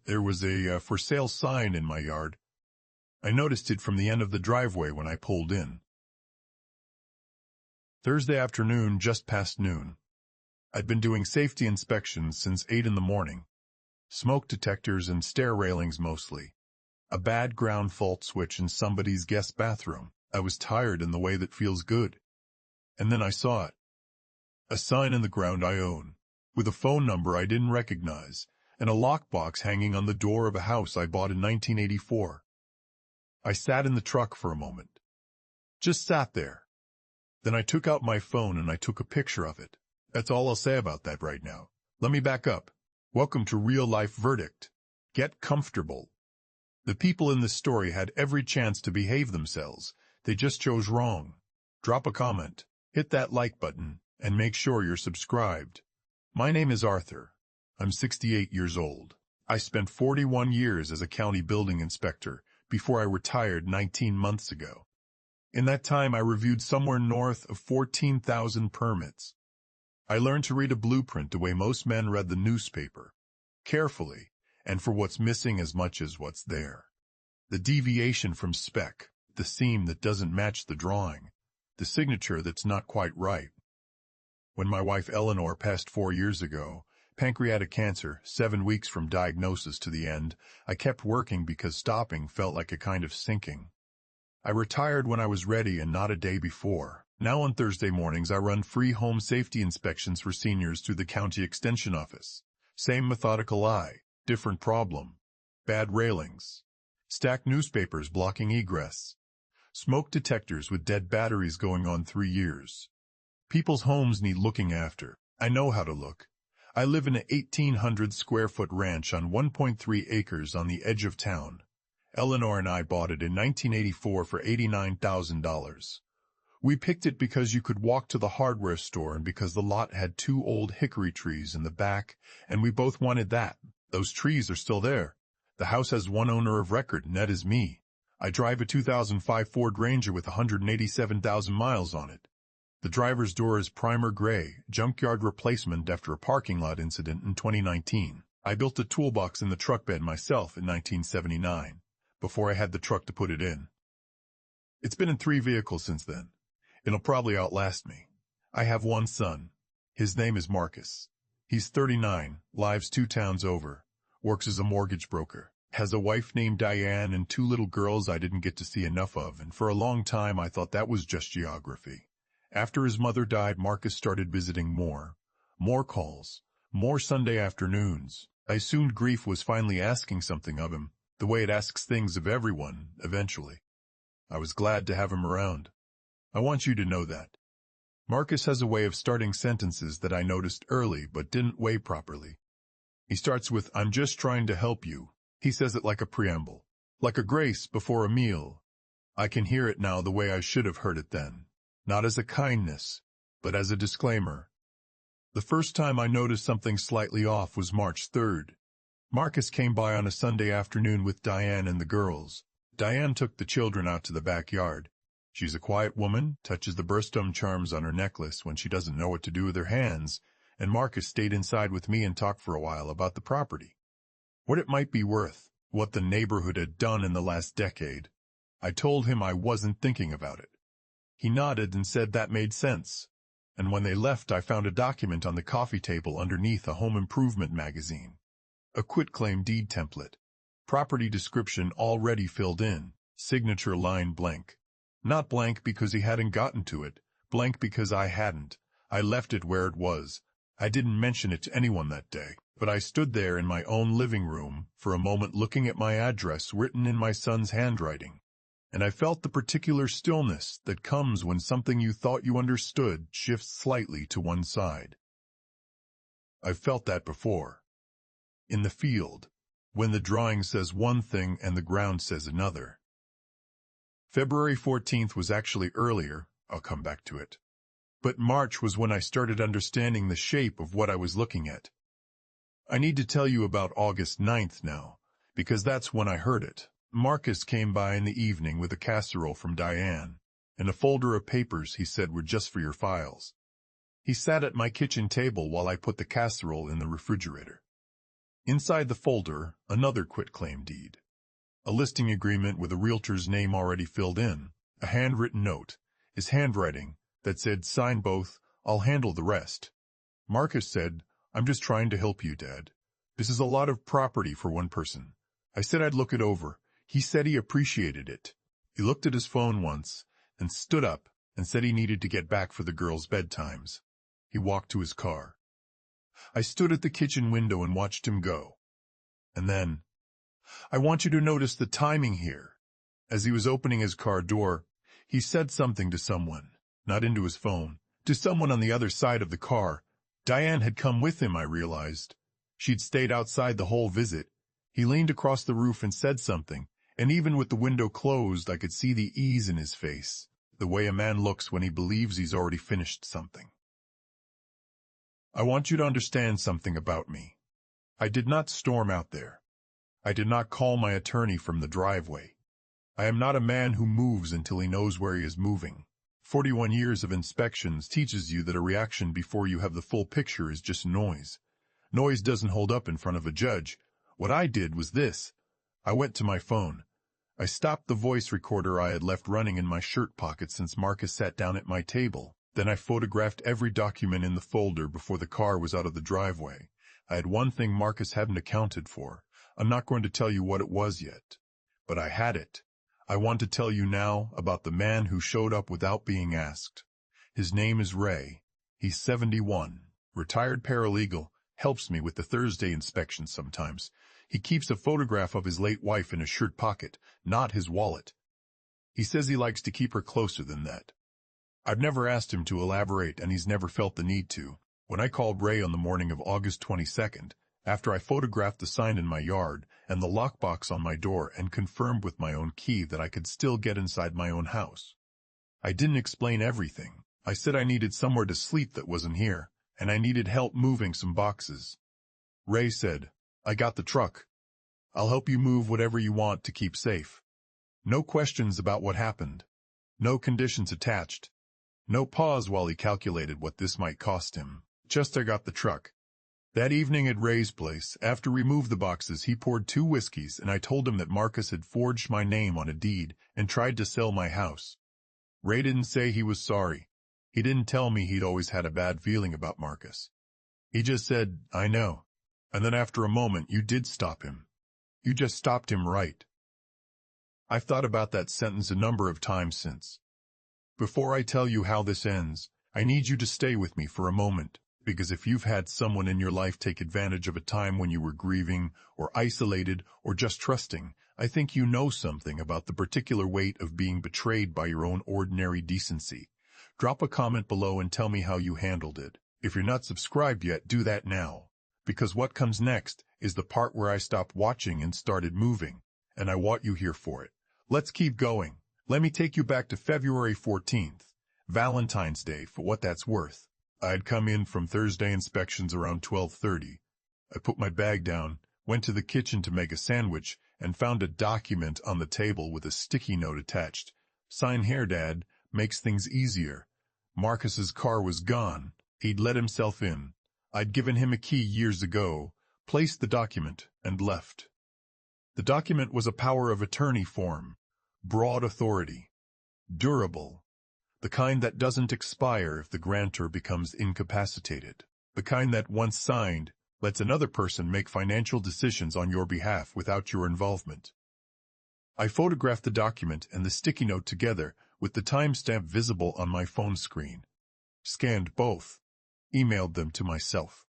There was a for sale sign in my yard. I noticed it from the end of the driveway when I pulled in. Thursday afternoon, just past noon. I'd been doing safety inspections since 8 in the morning. Smoke detectors and stair railings mostly. A bad ground fault switch in somebody's guest bathroom. I was tired in the way that feels good. And then I saw it. A sign in the ground I own, with a phone number I didn't recognize, and a lockbox hanging on the door of a house I bought in 1984. I sat in the truck for a moment. Just sat there. Then I took out my phone and I took a picture of it. That's all I'll say about that right now. Let me back up. Welcome to Real Life Verdict. Get comfortable. The people in this story had every chance to behave themselves. They just chose wrong. Drop a comment, hit that like button, and make sure you're subscribed. My name is Arthur. I'm 68 years old. I spent 41 years as a county building inspector before I retired 19 months ago. In that time, I reviewed somewhere north of 14,000 permits. I learned to read a blueprint the way most men read the newspaper, carefully, and for what's missing as much as what's there. The deviation from spec, the seam that doesn't match the drawing, the signature that's not quite right. When my wife Eleanor passed 4 years ago, pancreatic cancer, 7 weeks from diagnosis to the end, I kept working because stopping felt like a kind of sinking. I retired when I was ready and not a day before. Now on Thursday mornings I run free home safety inspections for seniors through the county extension office. Same methodical eye, different problem. Bad railings. Stacked newspapers blocking egress. Smoke detectors with dead batteries going on 3 years. People's homes need looking after. I know how to look. I live in an 1,800-square-foot ranch on 1.3 acres on the edge of town. Eleanor and I bought it in 1984 for $89,000. We picked it because you could walk to the hardware store and because the lot had 2 old hickory trees in the back, and we both wanted that. Those trees are still there. The house has one owner of record, and that is me. I drive a 2005 Ford Ranger with 187,000 miles on it. The driver's door is primer gray, junkyard replacement after a parking lot incident in 2019. I built a toolbox in the truck bed myself in 1979, before I had the truck to put it in. It's been in 3 vehicles since then. It'll probably outlast me. I have one son. His name is Marcus. He's 39, lives 2 towns over, works as a mortgage broker, has a wife named Diane and 2 little girls I didn't get to see enough of, and for a long time I thought that was just geography. After his mother died, Marcus started visiting more calls, more Sunday afternoons. I assumed grief was finally asking something of him, the way it asks things of everyone, eventually. I was glad to have him around. I want you to know that. Marcus has a way of starting sentences that I noticed early but didn't weigh properly. He starts with, "I'm just trying to help you." He says it like a preamble, like a grace before a meal. I can hear it now the way I should have heard it then. Not as a kindness, but as a disclaimer. The first time I noticed something slightly off was March 3rd. Marcus came by on a Sunday afternoon with Diane and the girls. Diane took the children out to the backyard. She's a quiet woman, touches the birthstone charms on her necklace when she doesn't know what to do with her hands, and Marcus stayed inside with me and talked for a while about the property. What it might be worth, what the neighborhood had done in the last decade. I told him I wasn't thinking about it. He nodded and said that made sense. And when they left, I found a document on the coffee table underneath a home improvement magazine. A quitclaim deed template. Property description already filled in, signature line blank. Not blank because he hadn't gotten to it, blank because I hadn't. I left it where it was. I didn't mention it to anyone that day, but I stood there in my own living room for a moment looking at my address written in my son's handwriting. And I felt the particular stillness that comes when something you thought you understood shifts slightly to one side. I've felt that before. In the field, when the drawing says one thing and the ground says another. February 14th was actually earlier, I'll come back to it. But March was when I started understanding the shape of what I was looking at. I need to tell you about August 9th now, because that's when I heard it. Marcus came by in the evening with a casserole from Diane, and a folder of papers he said were just for your files. He sat at my kitchen table while I put the casserole in the refrigerator. Inside the folder, another quitclaim deed. A listing agreement with a realtor's name already filled in, a handwritten note, his handwriting, that said, "Sign both, I'll handle the rest." Marcus said, "I'm just trying to help you, Dad. This is a lot of property for one person." I said I'd look it over. He said he appreciated it. He looked at his phone once, and stood up and said he needed to get back for the girls' bedtimes. He walked to his car. I stood at the kitchen window and watched him go. And then, I want you to notice the timing here. As he was opening his car door, he said something to someone, not into his phone, to someone on the other side of the car. Diane had come with him, I realized. She'd stayed outside the whole visit. He leaned across the roof and said something, and even with the window closed, I could see the ease in his face, the way a man looks when he believes he's already finished something. I want you to understand something about me. I did not storm out there. I did not call my attorney from the driveway. I am not a man who moves until he knows where he is moving. 41 years of inspections teaches you that a reaction before you have the full picture is just noise. Noise doesn't hold up in front of a judge. What I did was this. I went to my phone. I stopped the voice recorder I had left running in my shirt pocket since Marcus sat down at my table. Then I photographed every document in the folder before the car was out of the driveway. I had one thing Marcus hadn't accounted for. I'm not going to tell you what it was yet, but I had it. I want to tell you now about the man who showed up without being asked. His name is Ray. He's 71, retired paralegal, helps me with the Thursday inspection sometimes. He keeps a photograph of his late wife in a shirt pocket, not his wallet. He says he likes to keep her closer than that. I've never asked him to elaborate, and he's never felt the need to. When I called Ray on the morning of August 22nd, after I photographed the sign in my yard and the lockbox on my door and confirmed with my own key that I could still get inside my own house, I didn't explain everything. I said I needed somewhere to sleep that wasn't here, and I needed help moving some boxes. Ray said, "I got the truck. I'll help you move whatever you want to keep safe." No questions about what happened. No conditions attached. No pause while he calculated what this might cost him. Just I got the truck. That evening at Ray's place, after we moved the boxes, he poured 2 whiskeys, and I told him that Marcus had forged my name on a deed and tried to sell my house. Ray didn't say he was sorry. He didn't tell me he'd always had a bad feeling about Marcus. He just said, "I know." And then after a moment, "You did stop him. You just stopped him right." I've thought about that sentence a number of times since. Before I tell you how this ends, I need you to stay with me for a moment. Because if you've had someone in your life take advantage of a time when you were grieving, or isolated, or just trusting, I think you know something about the particular weight of being betrayed by your own ordinary decency. Drop a comment below and tell me how you handled it. If you're not subscribed yet, do that now. Because what comes next is the part where I stopped watching and started moving, and I want you here for it. Let's keep going. Let me take you back to February 14th, Valentine's Day, for what that's worth. I had come in from Thursday inspections around 12:30. I put my bag down, went to the kitchen to make a sandwich, and found a document on the table with a sticky note attached. "Sign here, Dad. Makes things easier." Marcus's car was gone. He'd let himself in. I'd given him a key years ago, placed the document, and left. The document was a power of attorney form, broad authority, durable. The kind that doesn't expire if the grantor becomes incapacitated. The kind that, once signed, lets another person make financial decisions on your behalf without your involvement. I photographed the document and the sticky note together with the timestamp visible on my phone screen. Scanned both. Emailed them to myself.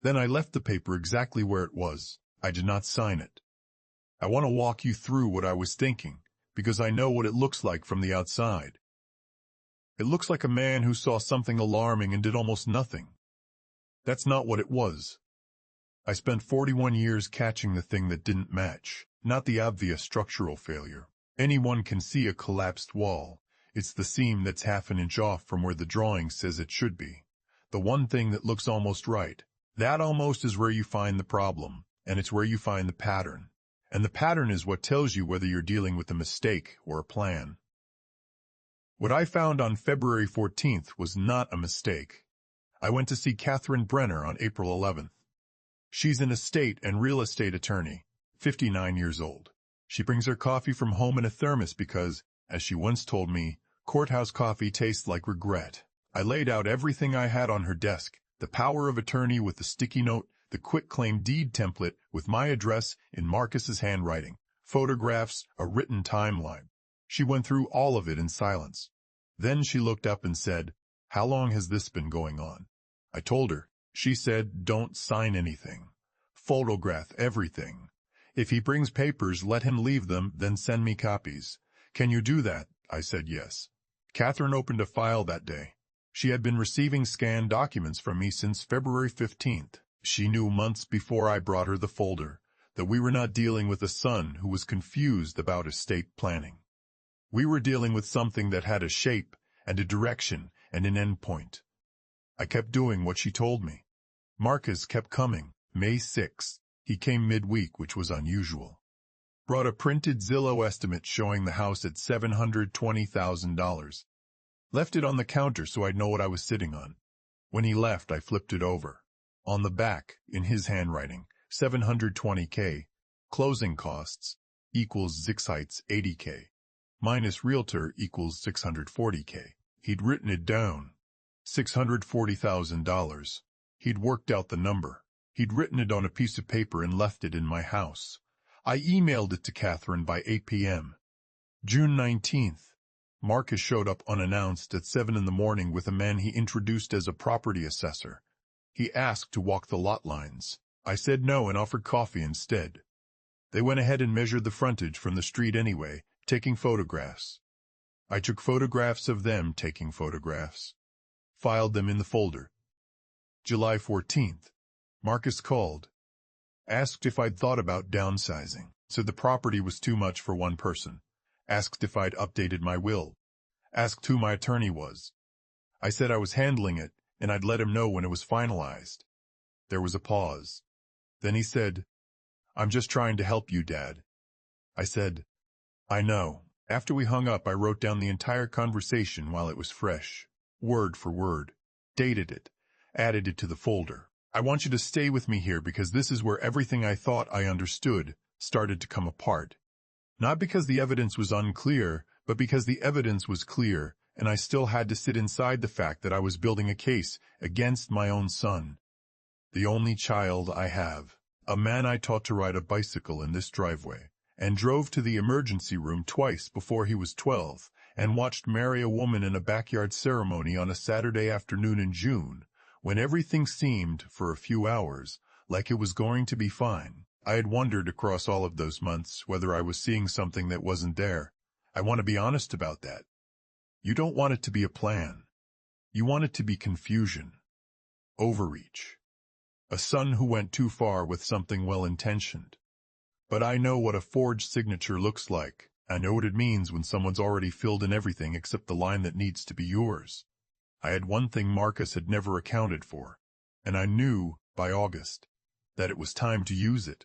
Then I left the paper exactly where it was. I did not sign it. I want to walk you through what I was thinking, because I know what it looks like from the outside. It looks like a man who saw something alarming and did almost nothing. That's not what it was. I spent 41 years catching the thing that didn't match, not the obvious structural failure. Anyone can see a collapsed wall. It's the seam that's half an inch off from where the drawing says it should be. The one thing that looks almost right. That almost is where you find the problem, and it's where you find the pattern. And the pattern is what tells you whether you're dealing with a mistake or a plan. What I found on February 14th was not a mistake. I went to see Catherine Brenner on April 11th. She's an estate and real estate attorney, 59 years old. She brings her coffee from home in a thermos because, as she once told me, courthouse coffee tastes like regret. I laid out everything I had on her desk, the power of attorney with the sticky note, the quitclaim deed template with my address in Marcus's handwriting, photographs, a written timeline. She went through all of it in silence. Then she looked up and said, "How long has this been going on?" I told her. She said, "Don't sign anything. Photograph everything. If he brings papers, let him leave them, then send me copies." "Can you do that?" I said yes. Catherine opened a file that day. She had been receiving scanned documents from me since February 15th. She knew months before I brought her the folder that we were not dealing with a son who was confused about estate planning. We were dealing with something that had a shape and a direction and an end point. I kept doing what she told me. Marcus kept coming. May 6th, he came midweek, which was unusual. Brought a printed Zillow estimate showing the house at $720,000. Left it on the counter so I'd know what I was sitting on. When he left, I flipped it over. On the back, in his handwriting, $720K, closing costs, equals Zixites $80K, minus realtor equals $640K. He'd written it down. $640,000. He'd worked out the number. He'd written it on a piece of paper and left it in my house. I emailed it to Catherine by 8 p.m. June 19th. Marcus showed up unannounced at 7 in the morning with a man he introduced as a property assessor. He asked to walk the lot lines. I said no and offered coffee instead. They went ahead and measured the frontage from the street anyway, taking photographs. I took photographs of them taking photographs. Filed them in the folder. July 14th. Marcus called. Asked if I'd thought about downsizing. Said the property was too much for one person. Asked if I'd updated my will. Asked who my attorney was. I said I was handling it, and I'd let him know when it was finalized. There was a pause. Then he said, "I'm just trying to help you, Dad." I said, "I know." After we hung up, I wrote down the entire conversation while it was fresh, word for word, dated it, added it to the folder. I want you to stay with me here because this is where everything I thought I understood started to come apart. Not because the evidence was unclear, but because the evidence was clear, and I still had to sit inside the fact that I was building a case against my own son. The only child I have. A man I taught to ride a bicycle in this driveway, and drove to the emergency room twice before he was 12, and watched marry a woman in a backyard ceremony on a Saturday afternoon in June, when everything seemed, for a few hours, like it was going to be fine. I had wondered across all of those months whether I was seeing something that wasn't there. I want to be honest about that. You don't want it to be a plan. You want it to be confusion. Overreach. A son who went too far with something well-intentioned. But I know what a forged signature looks like. I know what it means when someone's already filled in everything except the line that needs to be yours. I had one thing Marcus had never accounted for, and I knew, by August, that it was time to use it.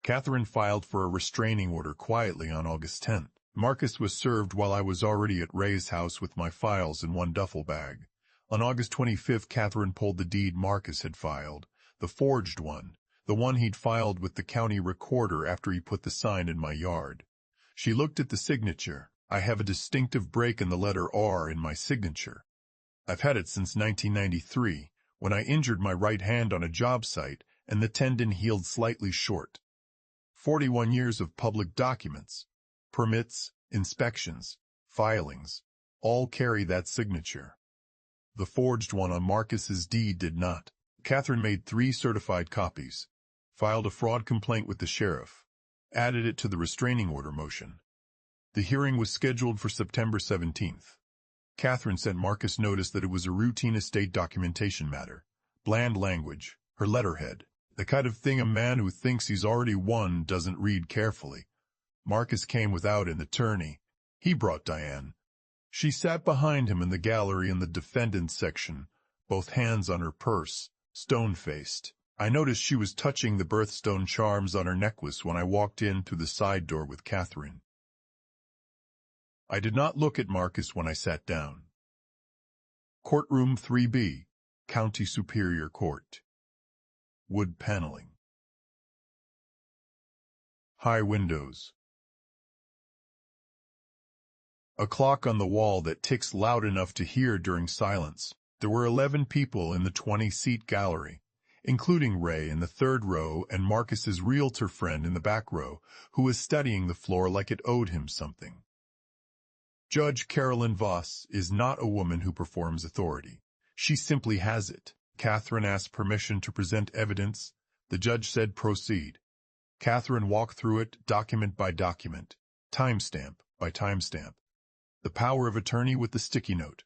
Catherine filed for a restraining order quietly on August 10th. Marcus was served while I was already at Ray's house with my files in one duffel bag. On August 25th, Catherine pulled the deed Marcus had filed, the forged one, the one he'd filed with the county recorder after he put the sign in my yard. She looked at the signature. I have a distinctive break in the letter R in my signature. I've had it since 1993, when I injured my right hand on a job site and the tendon healed slightly short. 41 years of public documents, permits, inspections, filings, all carry that signature. The forged one on Marcus's deed did not. Catherine made 3 certified copies, filed a fraud complaint with the sheriff, added it to the restraining order motion. The hearing was scheduled for September 17th. Catherine sent Marcus notice that it was a routine estate documentation matter. Bland language, her letterhead, the kind of thing a man who thinks he's already won doesn't read carefully. Marcus came without an attorney. He brought Diane. She sat behind him in the gallery in the defendant's section, both hands on her purse, stone-faced. I noticed she was touching the birthstone charms on her necklace when I walked in through the side door with Catherine. I did not look at Marcus when I sat down. Courtroom 3B, County Superior Court. Wood paneling. High windows. A clock on the wall that ticks loud enough to hear during silence. There were 11 people in the 20-seat gallery, including Ray in the third row and Marcus's realtor friend in the back row, who was studying the floor like it owed him something. Judge Carolyn Voss is not a woman who performs authority. She simply has it. Catherine asked permission to present evidence. The judge said proceed. Catherine walked through it, document by document, timestamp by timestamp. The power of attorney with the sticky note.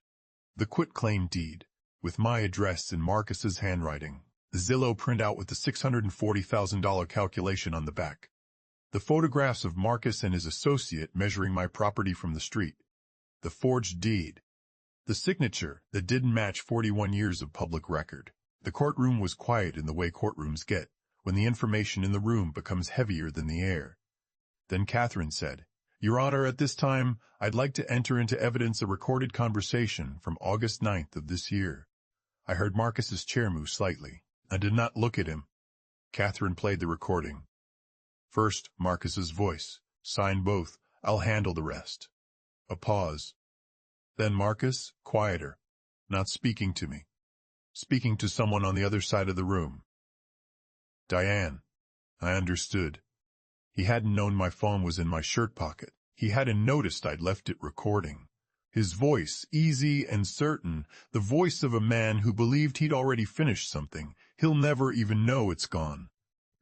The quitclaim deed, with my address in Marcus's handwriting. The Zillow printout with the $640,000 calculation on the back. The photographs of Marcus and his associate measuring my property from the street. The forged deed. The signature that didn't match 41 years of public record. The courtroom was quiet in the way courtrooms get, when the information in the room becomes heavier than the air. Then Catherine said, "Your Honor, at this time, I'd like to enter into evidence a recorded conversation from August 9th of this year." I heard Marcus's chair move slightly. I did not look at him. Catherine played the recording. First, Marcus's voice. Sign both. I'll handle the rest. A pause. Then Marcus, quieter, not speaking to me. Speaking to someone on the other side of the room. Diane. I understood. He hadn't known my phone was in my shirt pocket. He hadn't noticed I'd left it recording. His voice, easy and certain, the voice of a man who believed he'd already finished something. He'll never even know it's gone.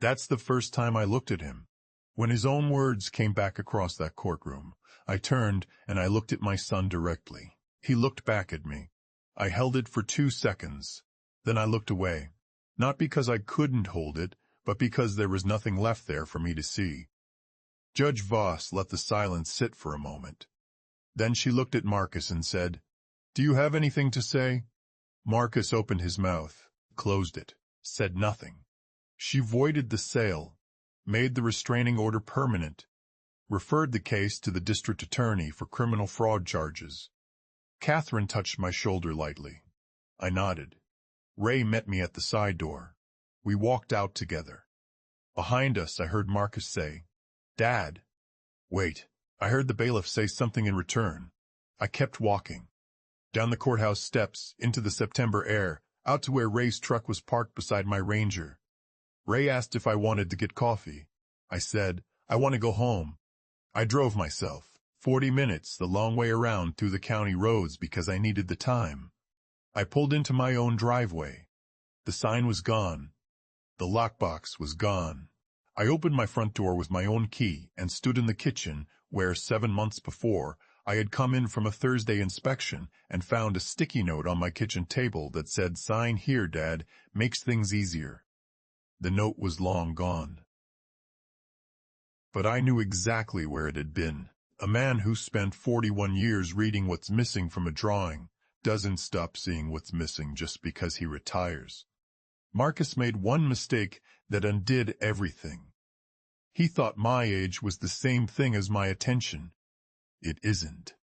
That's the first time I looked at him. When his own words came back across that courtroom, I turned and I looked at my son directly. He looked back at me. I held it for 2 seconds. Then I looked away. Not because I couldn't hold it, but because there was nothing left there for me to see. Judge Voss let the silence sit for a moment. Then she looked at Marcus and said, "Do you have anything to say?" Marcus opened his mouth, closed it, said nothing. She voided the sale, made the restraining order permanent, referred the case to the district attorney for criminal fraud charges. Catherine touched my shoulder lightly. I nodded. Ray met me at the side door. We walked out together. Behind us, I heard Marcus say, "Dad." Wait. I heard the bailiff say something in return. I kept walking. Down the courthouse steps, into the September air, out to where Ray's truck was parked beside my Ranger. Ray asked if I wanted to get coffee. I said, "I want to go home." I drove myself. 40 minutes, the long way around through the county roads because I needed the time. I pulled into my own driveway. The sign was gone. The lockbox was gone. I opened my front door with my own key and stood in the kitchen where 7 months before I had come in from a Thursday inspection and found a sticky note on my kitchen table that said, "Sign here, Dad, makes things easier." The note was long gone. But I knew exactly where it had been. A man who spent 41 years reading what's missing from a drawing doesn't stop seeing what's missing just because he retires. Marcus made one mistake that undid everything. He thought my age was the same thing as my attention. It isn't.